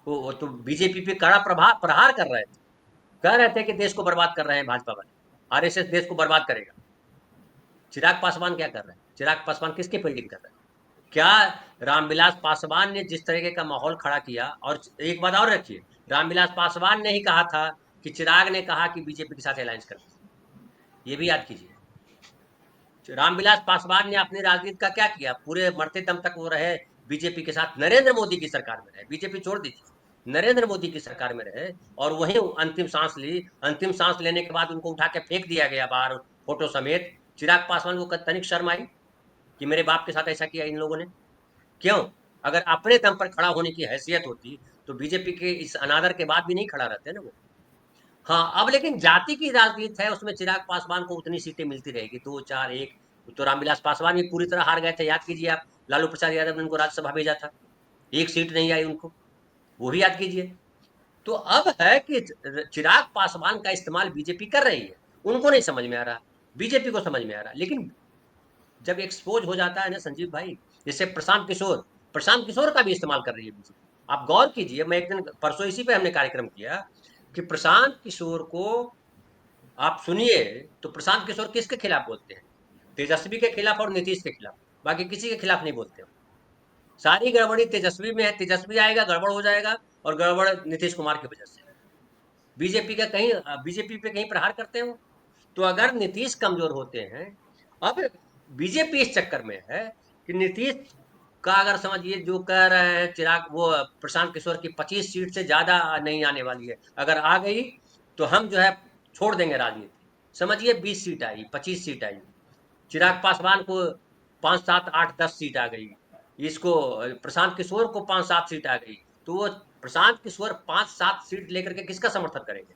वो तो बीजेपी पे कड़ा प्रहार कर रहे थे, कह रहे थे कि देश को बर्बाद कर रहे हैं भाजपा वाले, आरएसएस देश को बर्बाद करेगा। चिराग पासवान क्या कर रहे हैं? चिराग पासवान किसकी फील्डिंग कर रहे हैं? क्या रामविलास पासवान ने जिस तरीके का माहौल खड़ा किया, और एक बात और रखिए, रामविलास पासवान ने ही कहा था कि चिराग ने कहा कि बीजेपी के साथ अलायंस कर, ये भी याद कीजिए। रामविलास पासवान ने अपनी राजनीति का क्या किया, पूरे मरते दम तक वो रहे बीजेपी के साथ, नरेंद्र मोदी की सरकार में रहे, बीजेपी छोड़ दी थी, नरेंद्र मोदी की सरकार में रहे और वहीं अंतिम सांस ली। अंतिम सांस लेने के बाद उनको उठा के फेंक दिया गया बाहर फोटो समेत। चिराग पासवान को तनिक शर्म आई कि मेरे बाप के साथ ऐसा किया इन लोगों ने? क्यों? अगर अपने दम पर खड़ा होने की हैसियत होती तो बीजेपी के इस अनादर के बाद भी नहीं खड़ा रहते ना वो। हाँ, अब लेकिन जाति की राजनीति है, उसमें चिराग पासवान को उतनी सीटें मिलती रहेगी, 2, 4, 1। तो रामविलास पासवान भी पूरी तरह हार गए थे, याद कीजिए आप। लालू प्रसाद यादव ने उनको राज्यसभा भेजा था, 1 सीट नहीं आई उनको, वो भी याद कीजिए। तो अब है कि चिराग पासवान का इस्तेमाल बीजेपी कर रही है, उनको नहीं समझ में आ रहा, बीजेपी को समझ में आ रहा। लेकिन जब एक्सपोज हो जाता है ना संजीव भाई, जैसे प्रशांत किशोर का भी इस्तेमाल कर रही है बीजेपी। आप गौर कीजिए, मैं एक दिन परसों इसी पे हमने कार्यक्रम किया कि प्रशांत किशोर को आप सुनिए तो प्रशांत किशोर किसके खिलाफ बोलते हैं? तेजस्वी के खिलाफ और नीतीश के खिलाफ, बाकी किसी के खिलाफ नहीं बोलते हो। सारी गड़बड़ी तेजस्वी में है, तेजस्वी आएगा गड़बड़ हो जाएगा, और गड़बड़ नीतीश कुमार की वजह से। बीजेपी का कहीं बीजेपी पे कहीं प्रहार करते हो। तो अगर नीतीश कमजोर होते हैं, अब बीजेपी इस चक्कर में है कि नीतीश का अगर समझिए जो कह रहे हैं चिराग, वो प्रशांत किशोर की 25 सीट से ज्यादा नहीं आने वाली है, अगर आ गई तो हम जो है छोड़ देंगे राजनीति। समझिए 20 सीट आई, 25 सीट आई, चिराग पासवान को 5 7 8 10 सीट आ गई, इसको प्रशांत किशोर को 5 7 सीट आ गई, तो वो प्रशांत किशोर 5 7 सीट लेकर के किसका समर्थन करेंगे?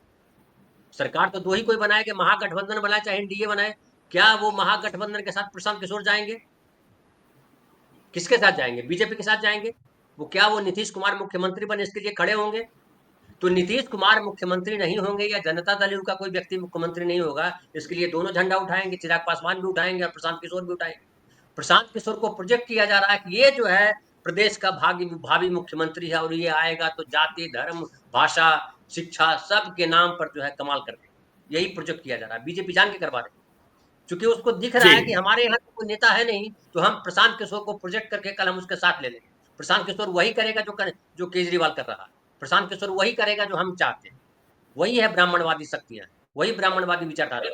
सरकार तो दो ही कोई बनाए, महागठबंधन बनाए चाहे एनडीए बनाए, क्या वो महागठबंधन के साथ प्रशांत किशोर जाएंगे? किसके साथ जाएंगे? बीजेपी के साथ जाएंगे। वो क्या वो नीतीश कुमार मुख्यमंत्री बने इसके लिए खड़े होंगे? तो नीतीश कुमार मुख्यमंत्री नहीं होंगे या जनता दल यू का कोई व्यक्ति मुख्यमंत्री नहीं होगा, इसके लिए दोनों झंडा उठाएंगे, चिराग पासवान भी उठाएंगे और प्रशांत किशोर भी उठाएंगे। प्रशांत किशोर को प्रोजेक्ट किया जा रहा है कि ये जो है प्रदेश का भावी मुख्यमंत्री है, और ये आएगा तो जाति, धर्म, भाषा, शिक्षा सब के नाम पर जो है कमाल कर देगा। यही प्रोजेक्ट किया जा रहा है, बीजेपी जान के करवा रही है। क्योंकि उसको दिख रहा जी। है कि हमारे यहाँ तो कोई नेता है नहीं, तो हम प्रशांत किशोर को प्रोजेक्ट करके कल हम उसके साथ ले लेंगे। प्रशांत किशोर वही करेगा जो केजरीवाल कर रहा है। प्रशांत किशोर वही करेगा जो हम चाहते हैं। वही है ब्राह्मणवादी शक्तियां, वही ब्राह्मणवादी विचारधारा।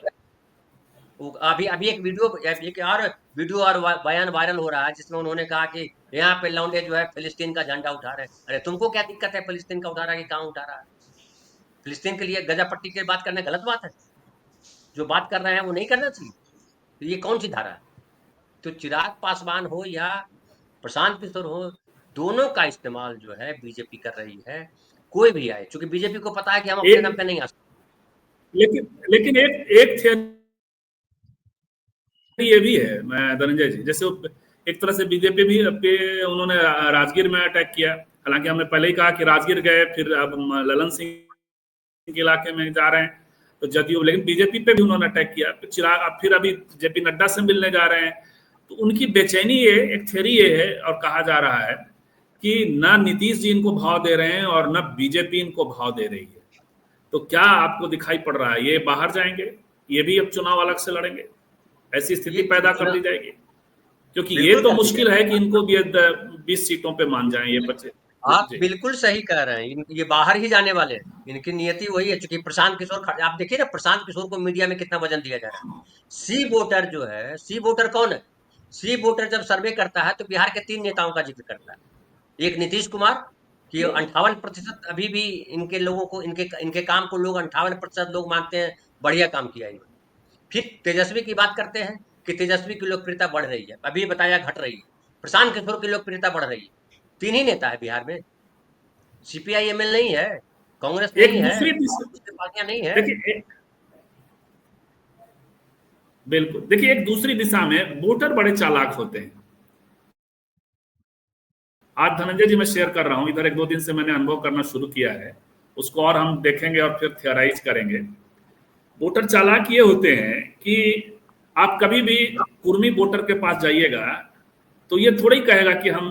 अभी अभी एक वीडियो और बयान वायरल हो रहा है जिसमें उन्होंने कहा कि यहाँ पे लौंडे जो है फिलिस्तीन का झंडा उठा रहे हैं। अरे तुमको क्या दिक्कत है फिलिस्तीन का उठा रहा है कि कहाँ उठा रहा है? फिलिस्तीन के लिए गजा पट्टी की बात करना गलत बात है? जो बात कर रहे हैं वो नहीं करना चाहिए? तो ये कौन सी धारा है? तो चिराग पासवान हो या प्रशांत किशोर हो, दोनों का इस्तेमाल जो है बीजेपी कर रही है। कोई भी आए, क्योंकि बीजेपी को पता है कि हम अपने एक दम पे नहीं आ सकते। लेकिन लेकिन एक थियरी ये भी है, मैं धनंजय जी, जैसे एक तरह से बीजेपी भी पे उन्होंने राजगीर में अटैक किया। हालांकि हमने पहले ही कहा कि राजगीर गए, फिर अब ललन सिंह के इलाके में जा रहे हैं तो जदयू, लेकिन बीजेपी पे भी उन्होंने अटैक किया। फिर अभी जेपी नड्डा से मिलने जा रहे हैं। तो उनकी बेचैनी, ये एक थ्योरी ये है और कहा जा रहा है कि न नीतीश जी इनको भाव दे रहे हैं और न बीजेपी इनको भाव दे रही है। तो क्या आपको दिखाई पड़ रहा है ये बाहर जाएंगे, ये भी अब चुनाव अलग से लड़ेंगे, ऐसी स्थिति पैदा कर दी जाएगी? क्योंकि ये तो मुश्किल है कि इनको भी 20 सीटों पे मान जाएं ये बच्चे। आप बिल्कुल सही कह रहे हैं, ये बाहर ही जाने वाले हैं। इनकी नियति वही है। चूंकि प्रशांत किशोर, आप देखिए ना प्रशांत किशोर को मीडिया में कितना वजन दिया जा रहा है। सी वोटर जो है, सी वोटर कौन है? सी वोटर जब सर्वे करता है तो बिहार के 3 नेताओं का जिक्र करता है। एक नीतीश कुमार कि 58% अभी भी इनके लोगों को, इनके काम को लोग 58% लोग मानते हैं बढ़िया काम किया इन्होंने। फिर तेजस्वी की बात करते हैं कि तेजस्वी की लोकप्रियता बढ़ रही है, अभी बताया घट रही है। प्रशांत किशोर की लोकप्रियता बढ़ रही है। 3 ही नेता है बिहार में। सीपीआई एमएल नहीं है, कांग्रेस नहीं एक है, दूसरी दूसरी पार्टियां नहीं है। देखिए बिल्कुल, देखिए एक दूसरी दिशा में वोटर बड़े चालाक होते हैं। आज धनंजय जी मैं शेयर कर रहा हूं, इधर 1-2 दिन से मैंने अनुभव करना शुरू किया है, उसको और हम देखेंगे और फिर थियराइज करेंगे। वोटर चालाक ये होते हैं कि आप कभी भी कुर्मी वोटर के पास जाइएगा तो ये थोड़ी कहेगा कि हम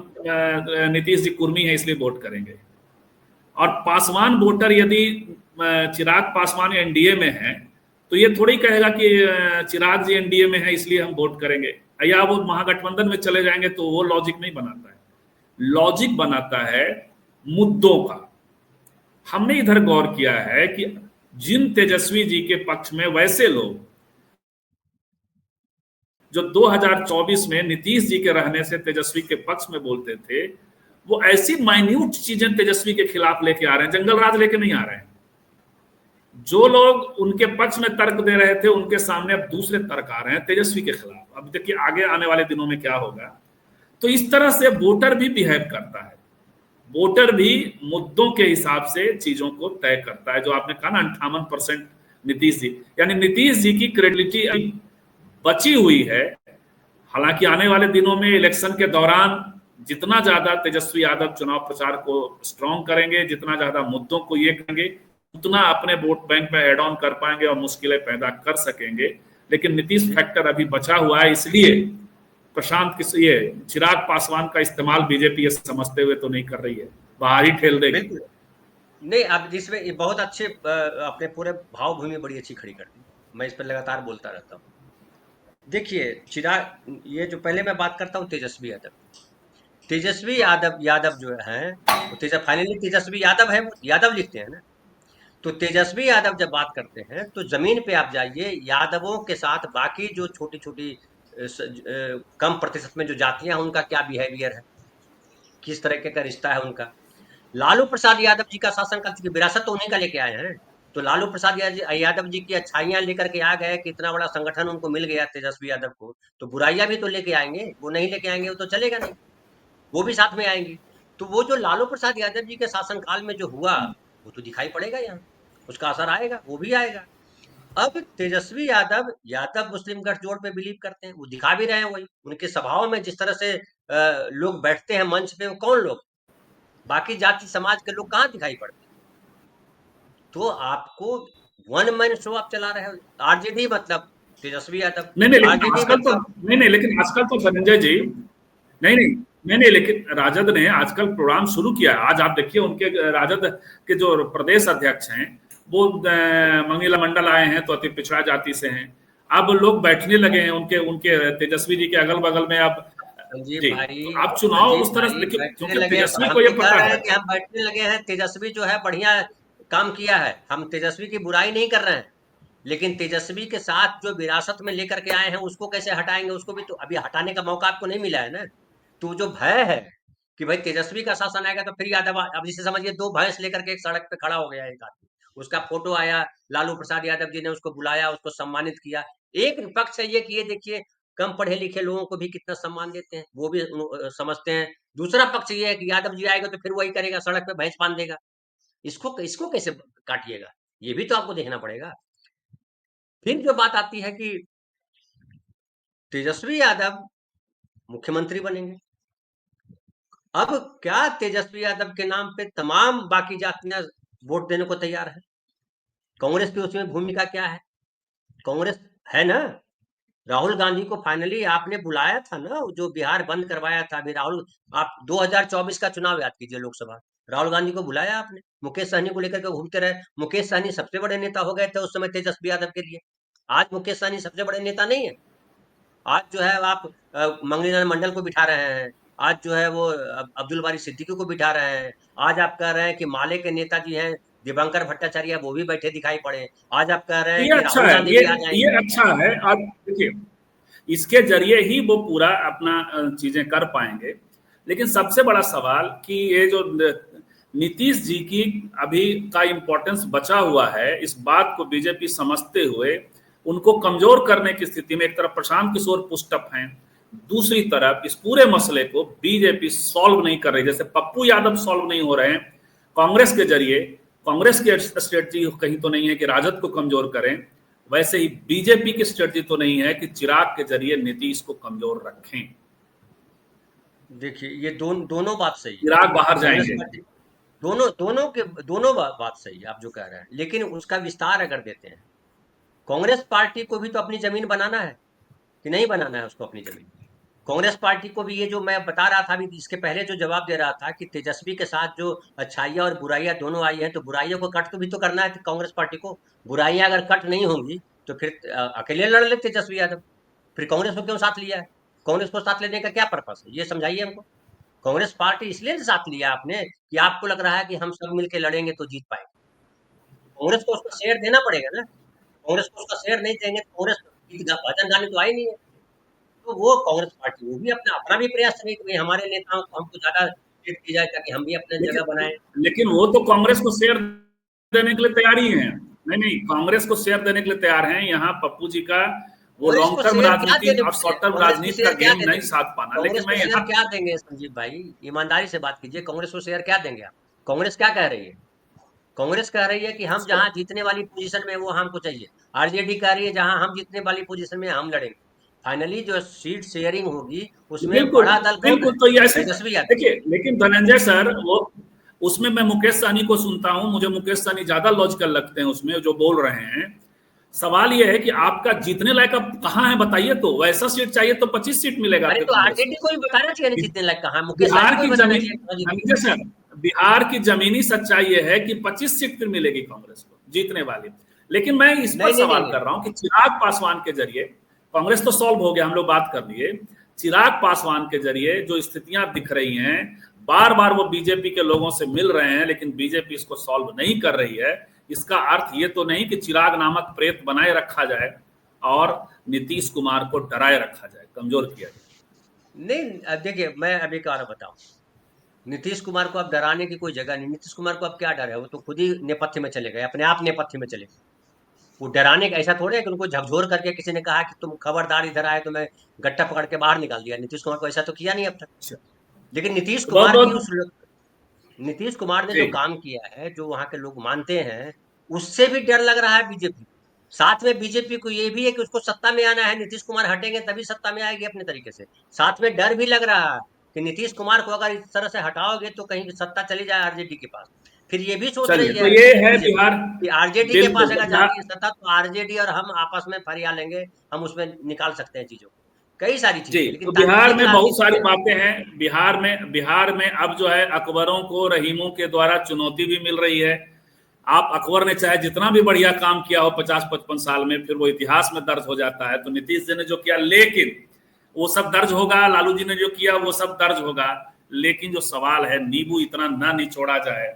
नीतीश जी कुर्मी है इसलिए वोट करेंगे। और पासवान वोटर यदि चिराग पासवान एनडीए में है तो ये थोड़ी कहेगा कि चिराग जी एनडीए में है इसलिए हम वोट करेंगे, या वो महागठबंधन में चले जाएंगे। तो वो लॉजिक नहीं बनाता है, लॉजिक बनाता है मुद्दों का। हमने इधर गौर किया है कि जिन तेजस्वी जी के पक्ष में वैसे लोग जो 2024 में नीतीश जी के रहने से तेजस्वी के पक्ष में बोलते थे, वो ऐसी माइन्यूट चीजें तेजस्वी के खिलाफ लेके आ रहे हैं, जंगल राज लेके नहीं आ रहे हैं। जो लोग उनके पक्ष में तर्क दे रहे थे उनके सामने अब दूसरे तर्क आ रहे हैं तेजस्वी के खिलाफ। अब देखिए आगे आने वाले दिनों में क्या होगा। तो इस तरह से वोटर भी बिहेव करता है, वोटर भी मुद्दों के हिसाब से चीजों को तय करता है। जो आपने कहा ना 58% नीतीश जी, यानी नीतीश जी की क्रेडिबिलिटी बची हुई है। हालांकि आने वाले दिनों में इलेक्शन के दौरान जितना ज्यादा तेजस्वी यादव चुनाव प्रचार को स्ट्रॉन्ग करेंगे, जितना ज्यादा मुद्दों को ये करेंगे, उतना अपने वोट बैंक पे एड ऑन कर पाएंगे और मुश्किलें पैदा कर सकेंगे। लेकिन नीतीश फैक्टर अभी बचा हुआ है, इसलिए प्रशांत ये चिराग पासवान का इस्तेमाल बीजेपी समझते हुए तो नहीं कर रही है, बाहर ही ठेल देगी। नहीं, अब जिसमें बहुत अच्छे अपने पूरे भावभूमि बड़ी अच्छी खड़ी कर दी। मैं इस पर लगातार बोलता रहता हूँ। देखिए चिराग, ये जो पहले मैं बात करता हूँ तेजस्वी यादव, तेजस्वी यादव जो है, वो फाइनली तेजस्वी यादव है, यादव लिखते हैं ना। तो तेजस्वी यादव जब बात करते हैं तो जमीन पे आप जाइए, यादवों के साथ बाकी जो छोटी छोटी कम प्रतिशत में जो जातियां हैं, उनका क्या बिहेवियर है, किस तरीके का रिश्ता है उनका। लालू प्रसाद यादव जी का शासनकाल, चूंकि विरासत तो उन्हीं का लेके आए हैं, तो लालू प्रसाद यादव जी की अच्छाइयां लेकर के आ गए कि इतना बड़ा संगठन उनको मिल गया तेजस्वी यादव को, तो बुराइयां भी तो लेके आएंगे। वो नहीं लेके आएंगे वो तो चलेगा नहीं, वो भी साथ में आएंगी। तो वो जो लालू प्रसाद यादव जी के शासनकाल में जो हुआ, वो तो दिखाई पड़ेगा यहाँ, उसका असर आएगा, वो भी आएगा। अब तेजस्वी यादव यादव मुस्लिम गठजोड़ पे बिलीव करते हैं, वो दिखा भी रहे हैं वही। उनके सभाओं में जिस तरह से लोग बैठते हैं मंच पे, वो कौन लोग, बाकी जाति समाज के लोग कहाँ दिखाई पड़ते हैं। तो आपको वन मैन शो आप चला रहे हो, आरजेडी मतलब तेजस्वी यादव, नहीं नहीं, लेकिन आरजेडी आजकल तो मतलब नहीं नहीं, लेकिन आजकल तो धनंजय जी, नहीं नहीं नहीं नहीं, लेकिन राजद ने आजकल प्रोग्राम शुरू किया है। आज आप देखिए उनके राजद के जो प्रदेश अध्यक्ष हैं वो मंगीला मंडल आए हैं, तो अति पिछड़ा जाति से हैं। अब लोग बैठने लगे हैं उनके उनके तेजस्वी जी के अगल बगल में। अब संजीव जी, भाई, तो आप चुनाव संजीव उस तरह से भाई देखिए, बैठने क्योंकि लगे हैं, तेजस्वी हम को ये नहीं कह पता रहे है। हैं कि हम बैठने लगे हैं। तेजस्वी जो है बढ़िया काम किया है, हम तेजस्वी की बुराई नहीं कर रहे हैं, लेकिन तेजस्वी के साथ जो विरासत में लेकर के आए हैं उसको कैसे हटाएंगे, उसको भी तो अभी हटाने का मौका आपको नहीं मिला है ना। तो जो भय है कि भाई तेजस्वी का शासन आएगा तो फिर यादव, अब जिसे समझिए दो भैंस लेकर के एक सड़क पे खड़ा हो गया एक आदमी, उसका फोटो आया, लालू प्रसाद यादव जी ने उसको बुलाया, उसको सम्मानित किया। एक पक्ष है ये कि ये देखिए कम पढ़े लिखे लोगों को भी कितना सम्मान देते हैं, वो भी समझते हैं। दूसरा पक्ष ये है कि यादव जी आएगा तो फिर वही करेगा, सड़क पे भैंस बांध देगा। इसको इसको कैसे काटिएगा, ये भी तो आपको देखना पड़ेगा। फिर जो बात आती है कि तेजस्वी यादव मुख्यमंत्री बनेंगे, अब क्या तेजस्वी यादव के नाम पे तमाम बाकी जातियां वोट देने को तैयार है? कांग्रेस की उसमें भूमिका क्या है? कांग्रेस है ना, राहुल गांधी को फाइनली आपने बुलाया था ना, जो बिहार बंद करवाया था। अभी राहुल, आप 2024 का चुनाव याद कीजिए, लोकसभा, राहुल गांधी को बुलाया आपने, मुकेश सहनी को लेकर के घूमते रहे। मुकेश सहनी सबसे बड़े नेता हो गए थे उस समय तेजस्वी यादव के लिए। आज मुकेश सहनी सबसे बड़े नेता नहीं है। आज जो है आप मंगलीलाल मंडल को बिठा रहे हैं, आज जो है वो अब्दुल बारी सिद्दीकी को बिठा रहे हैं। आज आप कह रहे हैं कि माले के नेताजी हैं दिवाकर भट्टाचार्य, वो भी बैठे दिखाई पड़े। आज आप कह रहे तो हैं ये कि अच्छा राहुल है, गांधी भी आ ये जाएंगे। अच्छा है। और देखिए इसके जरिए ही वो पूरा अपना चीजें कर पाएंगे। लेकिन सबसे बड़ा सवाल कि ये जो नीतीश जी की अभी का इम्पोर्टेंस बचा हुआ है, इस बात को बीजेपी समझते हुए उनको कमजोर करने की स्थिति में एक तरफ प्रशांत किशोर पुष्टअप हैं, दूसरी तरफ इस पूरे मसले को बीजेपी सॉल्व नहीं कर रही। जैसे पप्पू यादव सॉल्व नहीं हो रहे हैं कांग्रेस के जरिए, कांग्रेस की स्ट्रेटजी कहीं तो नहीं है कि राजद को कमजोर करें, वैसे ही बीजेपी की स्ट्रेटजी तो नहीं है कि चिराग के जरिए नीतीश को कमजोर रखें। देखिए ये दोनों बात सही है। चिराग बाहर कांग्रेस जाएंगे। पार्टी, दोनों बात सही है आप जो कह रहे हैं, लेकिन उसका विस्तार अगर देते हैं, कांग्रेस पार्टी को भी तो अपनी जमीन बनाना है कि नहीं बनाना है उसको अपनी जमीन। कांग्रेस पार्टी को भी ये जो मैं बता रहा था अभी इसके पहले जो जवाब दे रहा था कि तेजस्वी के साथ जो अच्छाइयाँ और बुराइयां दोनों आई हैं, तो बुराइयों को कट तो भी तो करना है कांग्रेस पार्टी को। बुराइयां अगर कट नहीं होंगी तो फिर अकेले लड़ ले तेजस्वी यादव, फिर कांग्रेस को क्यों साथ लिया है? कांग्रेस को साथ लेने का क्या पर्पस है, ये समझाइए हमको। कांग्रेस पार्टी इसलिए साथ लिया आपने कि आपको लग रहा है कि हम सब मिलकर लड़ेंगे तो जीत पाएंगे। कांग्रेस को उसका शेयर देना पड़ेगा ना, कांग्रेस को उसका शेयर नहीं देंगे तो कांग्रेस भजन गाने तो आई नहीं है। तो वो कांग्रेस पार्टी वो भी अपना अपना भी प्रयास करेगी कि भाई हमारे नेताओं को हमको ज्यादा सीट दी जाए ताकि हम भी अपने जगह लेकिन बनाए। लेकिन वो तो कांग्रेस को शेयर देने के लिए तैयार ही है। नहीं नहीं, कांग्रेस को शेयर देने के लिए तैयार हैं। यहाँ पप्पू जी का वो कांग्रेस लॉन्ग को टर्म शेयर क्या राजनीति देने और वाले हैं? शॉर्ट टर्म कांग्रेस को राजनीति का शेयर क्या गेम दे नहीं देंगे? साध पाना। कांग्रेस लेकिन को मैं शेयर यहाँ क्या देंगे संजीव भाई, ईमानदारी से बात कीजिए, कांग्रेस को शेयर क्या देंगे आप? कांग्रेस क्या कह रही है? कांग्रेस कह रही है कि हम जहां जीतने वाली पोजीशन में वो हमको चाहिए। आरजेडी कह रही है जहां हम जीतने वाली पोजीशन में हम लड़ेंगे। फाइनली जो सीट शेयरिंग होगी उसमें बिल्कुल बड़ा दल कौन बिल्कुल, है? तो ये ऐसे तेजस्वी यादव। देखिए। लेकिन धनंजय सर, वो उसमें मैं मुकेश सहनी को सुनता हूं, मुझे मुकेश सहनी ज्यादा लॉजिकल लगते हैं उसमें जो बोल रहे हैं। सवाल ये है कि आपका जीतने लायक अब कहाँ है बताइए। तो वैसा सीट चाहिए तो 25 सीट मिलेगा अरे आपके तो कांग्रेस आरजेडी को। को भी बताना चाहिए नहीं जीतने लायक कहाँ, मुकेश सहनी बिहार को भी की बताना जमीन, चाहिए कहाँ जीतेंगे। धनंजय सर, बिहार की जमीनी सच्चाई ये है कि 25 सीट फिर मिलेगी कांग्रेस को जीतने वाली। लेकिन मैं इस पर नहीं नहीं सवाल नहीं नहीं। कर रहा हूं कि चिराग पासवान के जरिए कांग्रेस तो सॉल्व हो गया, हम लोग बात कर लिए। चिराग पासवान के जरिए जो स्थितियां दिख रही हैं, बार बार वो बीजेपी के लोगों से मिल रहे हैं लेकिन बीजेपी इसको सॉल्व नहीं कर रही है। इसका अर्थ ये तो नहीं कि चिराग नामक प्रेत बनाए रखा जाए और नीतीश कुमार को डराए रखा जाए, कमजोर किया जाए। नहीं, अब देखिए, मैं अभी एक बार बताऊं, नीतीश कुमार को अब डराने की कोई जगह नहीं। नीतीश कुमार को अब क्या डर है, वो तो खुद ही नेपथ्य में चले गए, अपने आप नेपथ्य में चले गए। वो डराने का ऐसा थोड़े है कि उनको झकझोर करके किसी ने कहा कि तुम खबरदार इधर आए तो मैं गट्टा पकड़ के बाहर निकाल दिया। नीतीश कुमार को ऐसा तो किया नहीं अब तक। लेकिन नीतीश बहुत कुमार की बहुत नीतीश कुमार ने जी जो काम किया है, जो वहां के लोग मानते हैं, उससे भी डर लग रहा है बीजेपी। साथ में बीजेपी को ये भी है कि उसको सत्ता में आना है, नीतीश कुमार हटेंगे तभी सत्ता में आएगी अपने तरीके से। साथ में डर भी लग रहा है कि नीतीश कुमार को अगर इस तरह से हटाओगे तो कहीं सत्ता चली जाए आरजेडी के पास। फिर ये भी सोच चलिए, रही तो है ये है बीजेपी बिहार। कि आरजेडी के बिल्कुल, पास तो अगर बिहार, जाती है सत्ता तो आरजेडी और हम आपस में फरिया लेंगे, हम उसमें निकाल सकते हैं चीजों को। कई सारी जी, चीजें, लेकिन तो बिहार ताकतीय में बहुत राजनीति सारी है। बातें हैं। बिहार में अब जो है अकबरों को रहीमों के द्वारा चुनौती भी मिल रही है। आप अकबर ने चाहे जितना भी बढ़िया काम किया हो 50-55 साल में, फिर वो इतिहास में दर्ज हो जाता है। तो नीतीश जी ने जो किया, लेकिन वो सब दर्ज होगा, लालू जी ने जो किया वो सब दर्ज होगा, लेकिन जो सवाल है, नींबू इतना ना निचोड़ा जाए।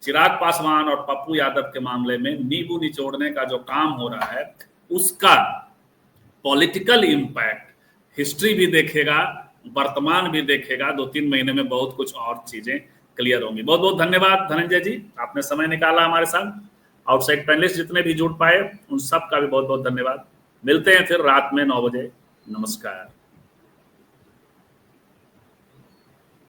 चिराग पासवान और पप्पू यादव के मामले में नींबू निचोड़ने का जो काम हो रहा है, उसका पॉलिटिकल इम्पैक्ट हिस्ट्री भी देखेगा, वर्तमान भी देखेगा। 2-3 महीने में बहुत कुछ और चीजें क्लियर होंगी। बहुत बहुत धन्यवाद धनंजय जी, आपने समय निकाला हमारे साथ। आउटसाइड पैनलिस्ट जितने भी जुड़ पाए उन सब का भी बहुत बहुत धन्यवाद। मिलते हैं फिर रात में 9 बजे। नमस्कार।